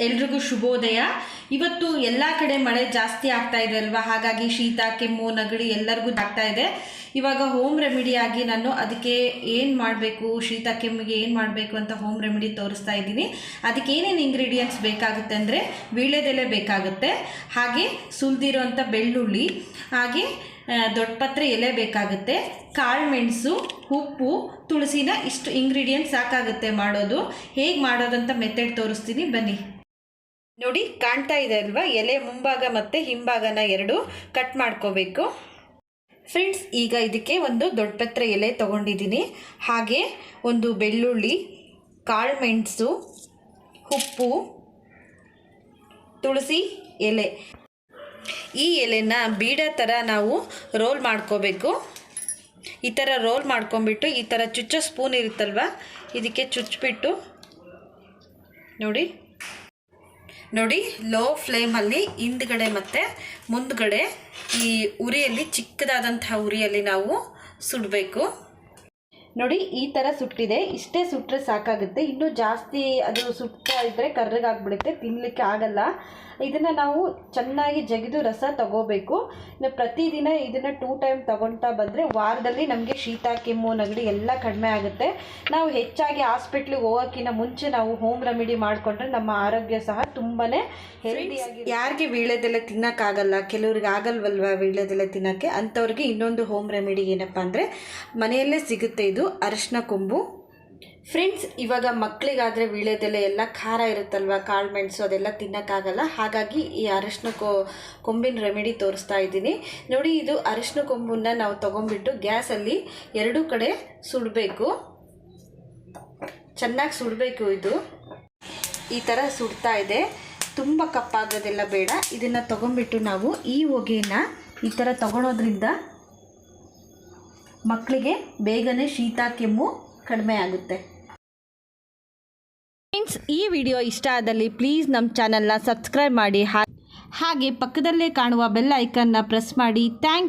ಎಲ್ರಿಗೂ ಶುಭೋದಯ. ಇವತ್ತು ಎಲ್ಲ ಕಡೆ ಮಳೆ ಜಾಸ್ತಿ ಆಗ್ತಾ ಇದೆ ಅಲ್ವಾ, ಹಾಗಾಗಿ ಶೀತ ಕೆಮ್ಮು ನೆಗಡಿ ಎಲ್ಲರಿಗೂ ಆಗ್ತಾ ಇದೆ. ಇವಾಗ ಹೋಮ್ ರೆಮಿಡಿ ಆಗಿ ನಾನು ಅದಕ್ಕೆ ಏನು ಮಾಡಬೇಕು, ಶೀತ ಕೆಮ್ಮಿಗೆ ಏನು ಮಾಡಬೇಕು ಅಂತ ಹೋಮ್ ರೆಮಿಡಿ ತೋರಿಸ್ತಾ ಇದ್ದೀನಿ. ಅದಕ್ಕೆ ಏನೇನು ಇಂಗ್ರೀಡಿಯೆಂಟ್ಸ್ ಬೇಕಾಗುತ್ತೆ ಅಂದರೆ ವೀಳ್ಯದೆಲೆ ಬೇಕಾಗುತ್ತೆ, ಹಾಗೆ ಸುಲಿದಿರೋಂಥ ಬೆಳ್ಳುಳ್ಳಿ, ಹಾಗೆ ದೊಡ್ಡಪತ್ರೆ ಎಲೆ ಬೇಕಾಗುತ್ತೆ, ಕಾಳುಮೆಣಸು, ಉಪ್ಪು, ತುಳಸಿನ ಇಷ್ಟು ಇಂಗ್ರೀಡಿಯೆಂಟ್ಸ್ ಸಾಕಾಗುತ್ತೆ ಮಾಡೋದು. ಹೇಗೆ ಮಾಡೋದಂತ ಮೆಥಡ್ ತೋರಿಸ್ತೀನಿ ಬನ್ನಿ. ನೋಡಿ, ಕಾಣ್ತಾ ಇದೆ ಅಲ್ವಾ, ಎಲೆ ಮುಂಭಾಗ ಮತ್ತು ಹಿಂಭಾಗನ ಎರಡು ಕಟ್ ಮಾಡ್ಕೋಬೇಕು ಫ್ರೆಂಡ್ಸ್. ಈಗ ಇದಕ್ಕೆ ಒಂದು ದೊಡ್ಡಪತ್ರೆ ಎಲೆ ತೊಗೊಂಡಿದ್ದೀನಿ, ಹಾಗೆ ಒಂದು ಬೆಳ್ಳುಳ್ಳಿ, ಕಾಳುಮೆಣಸು, ಉಪ್ಪು, ತುಳಸಿ ಎಲೆ. ಈ ಎಲೆನ ಬೀಡ ಥರ ನಾವು ರೋಲ್ ಮಾಡ್ಕೋಬೇಕು. ಈ ಥರ ರೋಲ್ ಮಾಡ್ಕೊಂಬಿಟ್ಟು ಈ ಥರ ಚುಚ್ಚೋ ಸ್ಪೂನ್ ಇರುತ್ತಲ್ವ, ಇದಕ್ಕೆ ಚುಚ್ಚಿಬಿಟ್ಟು ನೋಡಿ ಲೋ ಫ್ಲೇಮಲ್ಲಿ ಹಿಂದ್ಗಡೆ ಮತ್ತು ಮುಂದ್ಗಡೆ ಈ ಉರಿಯಲ್ಲಿ, ಚಿಕ್ಕದಾದಂತಹ ಉರಿಯಲ್ಲಿ ನಾವು ಸುಡಬೇಕು. ನೋಡಿ, ಈ ಥರ ಸುಟ್ಟಿದೆ. ಇಷ್ಟೇ ಸುಟ್ಟರೆ ಸಾಕಾಗುತ್ತೆ. ಇನ್ನೂ ಜಾಸ್ತಿ ಅದು ಸುಡ್ತಾ ಇದ್ದರೆ ಕರ್ರಗಾಗ್ಬಿಡುತ್ತೆ, ತಿನ್ನಲಿಕ್ಕೆ ಆಗಲ್ಲ. ಇದನ್ನು ನಾವು ಚೆನ್ನಾಗಿ ಜಗಿದು ರಸ ತಗೋಬೇಕು. ಪ್ರತಿದಿನ ಇದನ್ನು 2 ಟೈಮ್ ತಗೊಳ್ತಾ ಬಂದರೆ ವಾರದಲ್ಲಿ ನಮಗೆ ಶೀತ ಕೆಮ್ಮು ನೆಗಡಿ ಎಲ್ಲ ಕಡಿಮೆ ಆಗುತ್ತೆ. ನಾವು ಹೆಚ್ಚಾಗಿ ಹಾಸ್ಪಿಟ್ಲಿಗೆ ಹೋಗೋಕ್ಕಿಂತ ಮುಂಚೆ ನಾವು ಹೋಮ್ ರೆಮಿಡಿ ಮಾಡಿಕೊಂಡ್ರೆ ನಮ್ಮ ಆರೋಗ್ಯ ಸಹ ತುಂಬಾ ಹೆಲ್ದಿಯಾಗಿ. ಯಾರಿಗೆ ವೀಳ್ಯದೆಲೆ ತಿನ್ನೋಕ್ಕಾಗಲ್ಲ, ಕೆಲವ್ರಿಗೆ ಆಗಲ್ವಲ್ವ ವೀಳ್ಯದೆಲೆ ತಿನ್ನೋಕ್ಕೆ, ಅಂಥವ್ರಿಗೆ ಇನ್ನೊಂದು ಹೋಮ್ ರೆಮಿಡಿ ಏನಪ್ಪ ಅಂದರೆ ಮನೆಯಲ್ಲೇ ಸಿಗುತ್ತೆ, ಇದು ಅರಿಶಿನ ಕೊಂಬು ಫ್ರೆಂಡ್ಸ್. ಇವಾಗ ಮಕ್ಕಳಿಗಾದರೆ ವೀಳ್ಯದೆಲೆ ಎಲ್ಲ ಖಾರ ಇರುತ್ತಲ್ವ, ಕಾಳು ಮೆಣಸು ಅದೆಲ್ಲ ತಿನ್ನೋಕ್ಕಾಗಲ್ಲ, ಹಾಗಾಗಿ ಈ ಅರಿಶಿನ ಕೊಂಬಿನ ರೆಮಿಡಿ ತೋರಿಸ್ತಾ ಇದ್ದೀನಿ. ನೋಡಿ, ಇದು ಅರಿಶಿನ ಕೊಂಬನ್ನ ನಾವು ತೊಗೊಂಡ್ಬಿಟ್ಟು ಗ್ಯಾಸಲ್ಲಿ 2 ಕಡೆ ಸುಡಬೇಕು, ಚೆನ್ನಾಗಿ ಸುಡಬೇಕು. ಇದು ಈ ಥರ ಸುಡ್ತಾ ಇದೆ, ತುಂಬ ಕಪ್ಪಾಗೋದೆಲ್ಲ ಬೇಡ. ಇದನ್ನು ತೊಗೊಂಡ್ಬಿಟ್ಟು ನಾವು ಈ ಹೊಗೆನ ಈ ಥರ ತೊಗೊಳೋದ್ರಿಂದ ಮಕ್ಕಳಿಗೆ ಬೇಗನೆ ಶೀತ ಕೆಮ್ಮು ಕಡಿಮೆ ಆಗುತ್ತೆ. ಫ್ರೆಂಡ್ಸ್, ಈ ವಿಡಿಯೋ ಇಷ್ಟ ಆದಲ್ಲಿ ಪ್ಲೀಸ್ ನಮ್ಮ ಚಾನಲ್ನ ಸಬ್ಸ್ಕ್ರೈಬ್ ಮಾಡಿ, ಹಾಗೆ ಪಕ್ಕದಲ್ಲೇ ಕಾಣುವ ಬೆಲ್ ಐಕನ್ನ ಪ್ರೆಸ್ ಮಾಡಿ. ಥ್ಯಾಂಕ್